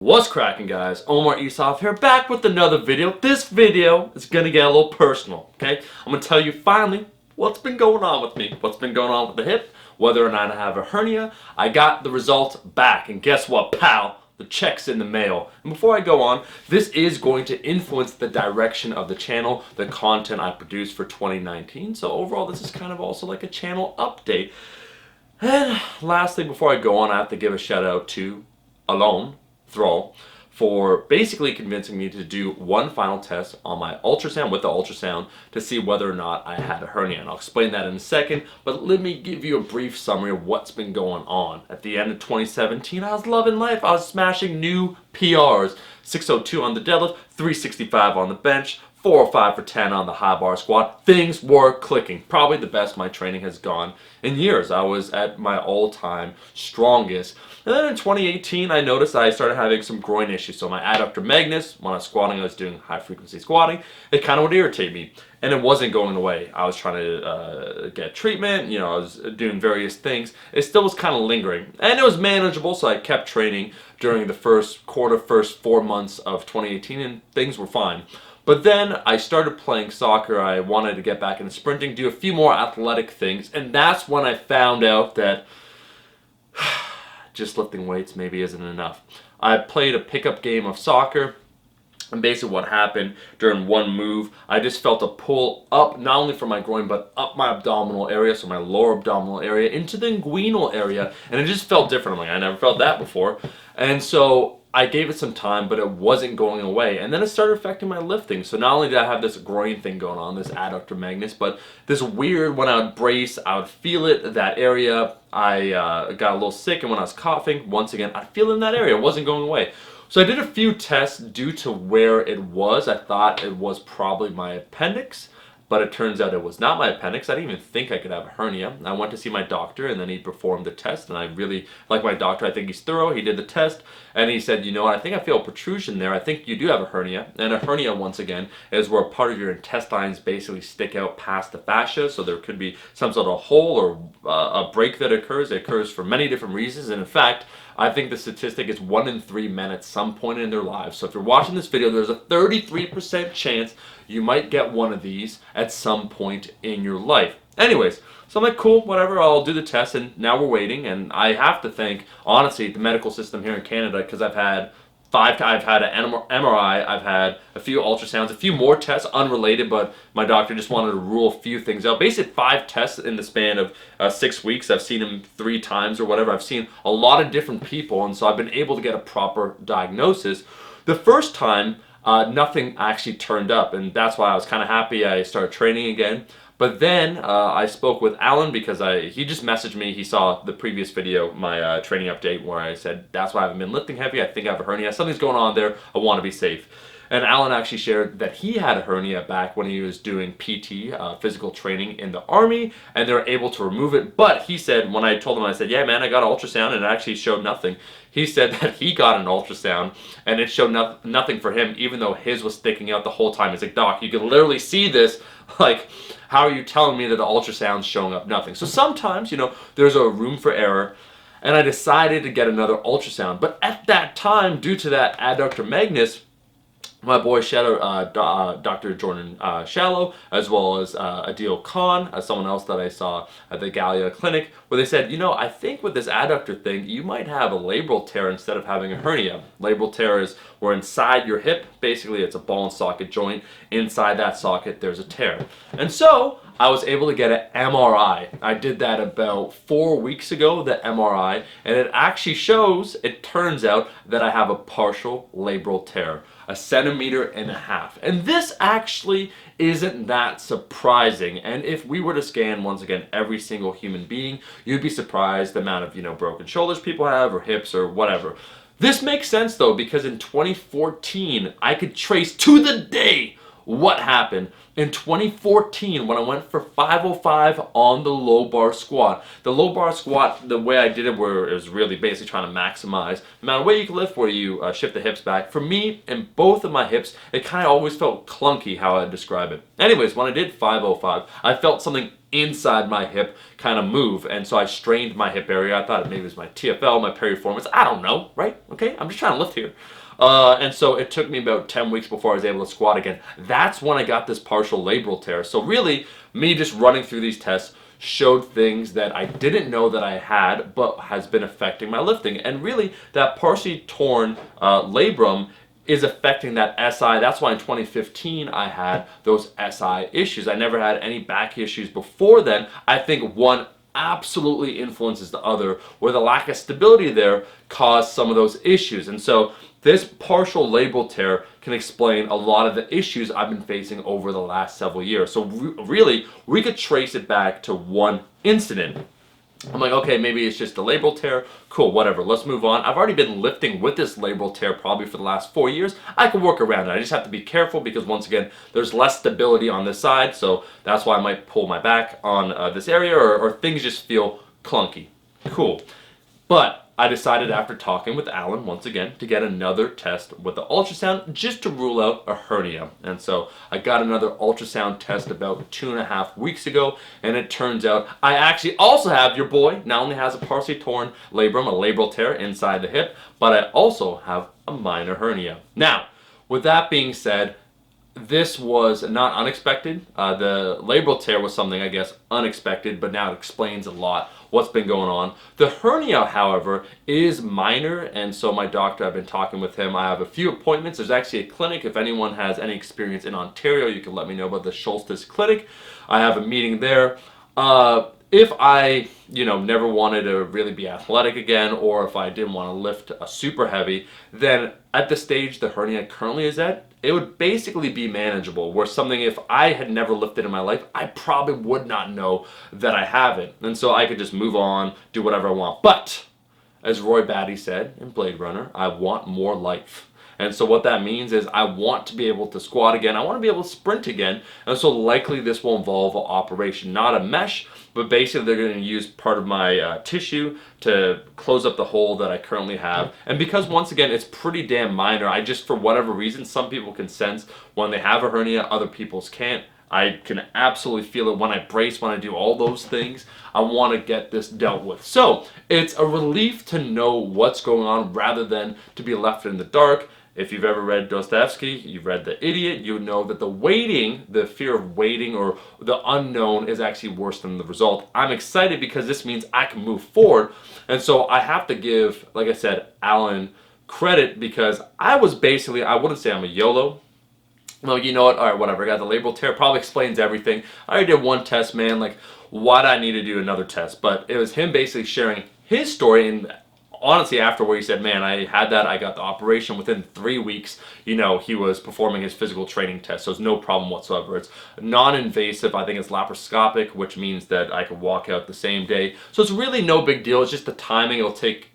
What's cracking, guys? Omar Esaf here, back with another video. This video is gonna get a little personal, okay? I'm gonna tell you finally what's been going on with me, what's been going on with the hip, whether or not I have a hernia. I got the results back, and guess what, pal? The check's in the mail. And before I go on, this is going to influence the direction of the channel, the content I produce for 2019. So overall, this is kind of also like a channel update. And lastly, before I go on, I have to give a shout out to Thrall, for basically convincing me to do one final test on my ultrasound with the ultrasound to see whether or not I had a hernia. And I'll explain that in a second, but let me give you a brief summary of what's been going on. At the end of 2017, I was loving life. I was smashing new PRs. 602 on the deadlift, 365 on the bench, 405 for 10 on the high bar squat. Things were clicking. Probably the best my training has gone in years. I was at my all-time strongest. And then in 2018, I noticed I started having some groin issues. So my adductor magnus, when I was squatting, I was doing high-frequency squatting. It kind of would irritate me. And it wasn't going away. I was trying to get treatment. I was doing various things. It still was kind of lingering. And it was manageable, so I kept training during the first 4 months of 2018, and things were fine. But then I started playing soccer. I wanted to get back into sprinting, do a few more athletic things, and that's when I found out that just lifting weights maybe isn't enough. I played a pickup game of soccer, and basically what happened during one move, I just felt a pull up, not only from my groin, but up my abdominal area, so my lower abdominal area, into the inguinal area, and it just felt different. I'm like, I never felt that before. And so I gave it some time, but it wasn't going away. And then it started affecting my lifting. So not only did I have this groin thing going on, this adductor magnus, but this weird, when I would brace, I would feel it, that area. I got a little sick, and when I was coughing, once again, I'd feel it in that area. It wasn't going away. So I did a few tests due to where it was. I thought it was probably my appendix, but it turns out it was not my appendix. I didn't even think I could have a hernia. I went to see my doctor, and then he performed the test, and I really like my doctor. I think he's thorough. He did the test, and he said, you know what, I think I feel a protrusion there. I think you do have a hernia. And a hernia, once again, is where part of your intestines basically stick out past the fascia, so there could be some sort of hole or a break that occurs. It occurs for many different reasons, and in fact, I think the statistic is 1 in 3 men at some point in their lives. So if you're watching this video, there's a 33% chance you might get one of these at some point in your life. Anyways, so I'm like, cool, whatever, I'll do the test, and now we're waiting. And I have to thank, honestly, the medical system here in Canada, because I've had an MRI, I've had a few ultrasounds, a few more tests unrelated, but my doctor just wanted to rule a few things out. Basically 5 tests in the span of 6 weeks. I've seen him 3 times or whatever. I've seen a lot of different people, and so I've been able to get a proper diagnosis. The first time, nothing actually turned up, and that's why I was kind of happy. I started training again. But then I spoke with Alan, because he just messaged me. He saw the previous video, my training update, where I said, that's why I haven't been lifting heavy. I think I have a hernia. Something's going on there. I want to be safe. And Alan actually shared that he had a hernia back when he was doing PT, physical training in the Army, and they were able to remove it. But he said, when I told him, I said, yeah, man, I got an ultrasound, and it actually showed nothing. He said that he got an ultrasound, and it showed nothing for him, even though his was sticking out the whole time. He's like, Doc, you can literally see this. Like, how are you telling me that the ultrasound's showing up nothing? So sometimes, there's a room for error, and I decided to get another ultrasound. But at that time, due to that adductor magnus, my boy Dr. Jordan Shallow, as well as Adil Khan, someone else that I saw at the Gallia Clinic, where they said, I think with this adductor thing, you might have a labral tear instead of having a hernia. Labral tear is where inside your hip, basically it's a ball and socket joint. Inside that socket, there's a tear. And so I was able to get an MRI. I did that about 4 weeks ago, the MRI, and it actually shows, it turns out, that I have a partial labral tear, 1.5 centimeters. And this actually isn't that surprising. And if we were to scan, once again, every single human being, you'd be surprised the amount of, broken shoulders people have, or hips, or whatever. This makes sense, though, because in 2014, I could trace to the day what happened in 2014 when I went for 505 on the low bar squat. The low bar squat, the way I did it, where it was really basically trying to maximize the amount of weight you can lift, where you shift the hips back. For me, in both of my hips, it kind of always felt clunky how I describe it. Anyways, when I did 505, I felt something inside my hip kind of move. And so I strained my hip area. I thought maybe it was my TFL, my piriformis. I don't know, right? Okay, I'm just trying to lift here. And so it took me about 10 weeks before I was able to squat again. That's when I got this partial labral tear. So really, me just running through these tests showed things that I didn't know that I had, but has been affecting my lifting. And really, that partially torn labrum is affecting that SI. That's why in 2015 I had those SI issues. I never had any back issues before then. I think one absolutely influences the other, where the lack of stability there caused some of those issues. And so this partial labral tear can explain a lot of the issues I've been facing over the last several years. So really, we could trace it back to one incident. I'm like, okay, maybe it's just a labral tear. Cool, whatever, let's move on. I've already been lifting with this labral tear probably for the last 4 years. I can work around it. I just have to be careful because, once again, there's less stability on this side, so that's why I might pull my back on this area, or things just feel clunky. Cool. But I decided, after talking with Alan once again, to get another test with the ultrasound just to rule out a hernia. And so I got another ultrasound test about 2.5 weeks ago, and it turns out I actually also have, your boy not only has a partially torn labrum, a labral tear inside the hip, but I also have a minor hernia. Now, with that being said, this was not unexpected. The labral tear was something, I guess, unexpected, but now it explains a lot what's been going on. The hernia, however, is minor, and so my doctor, I've been talking with him. I have a few appointments. There's actually a clinic. If anyone has any experience in Ontario, you can let me know about the Schultes Clinic. I have a meeting there. If I, never wanted to really be athletic again, or if I didn't want to lift a super heavy, then at the stage the hernia currently is at, it would basically be manageable. Where something, if I had never lifted in my life, I probably would not know that I have it. And so I could just move on, do whatever I want. But, as Roy Batty said in Blade Runner, I want more life. And so what that means is I want to be able to squat again. I want to be able to sprint again. And so likely this will involve an operation, not a mesh, but basically they're going to use part of my tissue to close up the hole that I currently have. And because, once again, it's pretty damn minor, I just, for whatever reason, some people can sense when they have a hernia, other people's can't. I can absolutely feel it when I brace, when I do all those things. I want to get this dealt with. So it's a relief to know what's going on rather than to be left in the dark. If you've ever read Dostoevsky, you've read The Idiot, you know that the fear of waiting or the unknown is actually worse than the result. I'm excited because this means I can move forward. And so I have to give, like I said, Alan credit, because I wouldn't say I'm a YOLO. Well, you know what? All right, whatever. I got the labral tear. Probably explains everything. I already did one test, man. Like, why do I need to do another test? But it was him basically sharing his story. And honestly, afterward, he said, man, I had that. I got the operation within 3 weeks. He was performing his physical training test. So it's no problem whatsoever. It's non-invasive. I think it's laparoscopic, which means that I could walk out the same day. So it's really no big deal. It's just the timing. It'll take,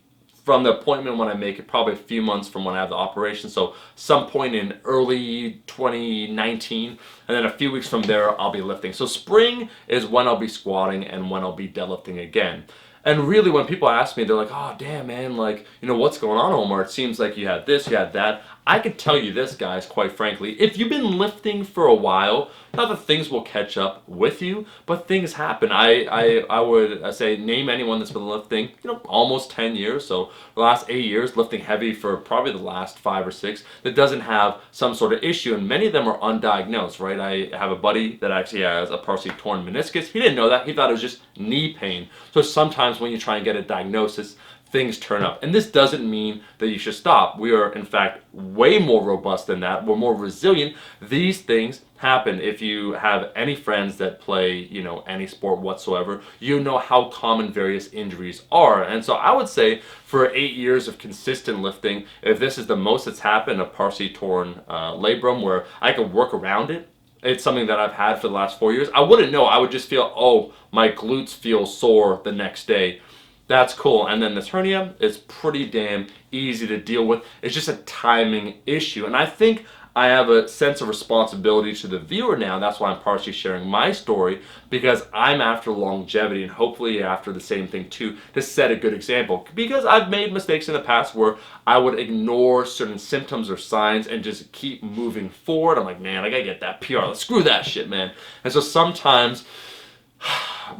from the appointment when I make it, probably a few months from when I have the operation. So some point in early 2019, and then a few weeks from there, I'll be lifting. So spring is when I'll be squatting and when I'll be deadlifting again. And really, when people ask me, they're like, oh, damn, man, like, what's going on, Omar? It seems like you had this, you had that. I could tell you this, guys, quite frankly. If you've been lifting for a while, not that things will catch up with you, but things happen. I would say, name anyone that's been lifting, almost 10 years, so the last 8 years, lifting heavy for probably the last 5 or 6, that doesn't have some sort of issue, and many of them are undiagnosed, right? I have a buddy that actually has a partially torn meniscus. He didn't know that. He thought it was just knee pain. So sometimes when you try and get a diagnosis, things turn up. And this doesn't mean that you should stop. We are, in fact, way more robust than that. We're more resilient. These things happen. If you have any friends that play, any sport whatsoever, you know how common various injuries are. And so I would say, for 8 years of consistent lifting, if this is the most that's happened, a partially torn labrum, where I could work around it, it's something that I've had for the last 4 years. I wouldn't know. I would just feel, oh, my glutes feel sore the next day. That's cool. And then this hernia is pretty damn easy to deal with. It's just a timing issue. And I think I have a sense of responsibility to the viewer now. That's why I'm partially sharing my story, because I'm after longevity, and hopefully after the same thing too, to set a good example. Because I've made mistakes in the past where I would ignore certain symptoms or signs and just keep moving forward. I'm like, man, I gotta get that PR. Screw that shit, man. And so sometimes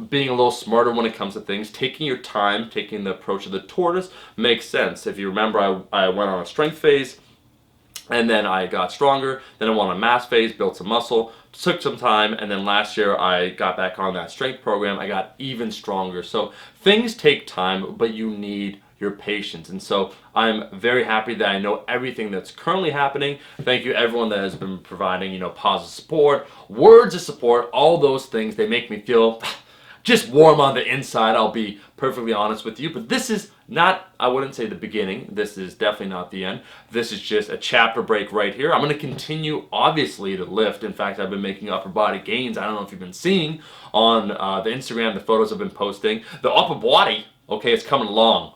being a little smarter when it comes to things, taking your time, taking the approach of the tortoise makes sense. If you remember, I went on a strength phase, and then I got stronger. Then I went on a mass phase, built some muscle, took some time, and then last year I got back on that strength program. I got even stronger. So things take time, but you need your patience. And so I'm very happy that I know everything that's currently happening. Thank you everyone that has been providing, positive support, words of support, all those things. They make me feel just warm on the inside, I'll be perfectly honest with you. But this is not, I wouldn't say the beginning. This is definitely not the end. This is just a chapter break right here. I'm going to continue, obviously, to lift. In fact, I've been making upper body gains. I don't know if you've been seeing on the Instagram, the photos I've been posting. The upper body, okay, it's coming along.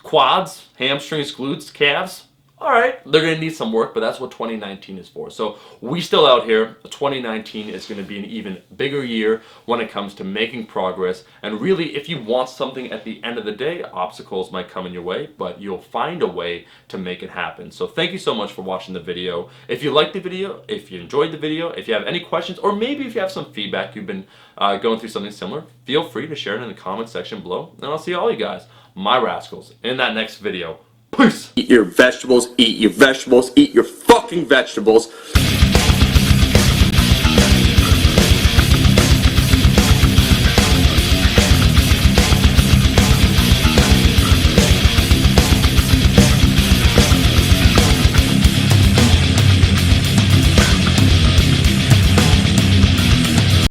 Quads, hamstrings, glutes, calves, all right, they're going to need some work, but that's what 2019 is for. So we still out here. 2019 is going to be an even bigger year when it comes to making progress. And really, if you want something at the end of the day, obstacles might come in your way, but you'll find a way to make it happen. So thank you so much for watching the video. If you liked the video, if you enjoyed the video, if you have any questions, or maybe if you have some feedback, you've been going through something similar, feel free to share it in the comment section below. And I'll see all you guys, my rascals, in that next video. Peace! Eat your vegetables, eat your vegetables, eat your fucking vegetables.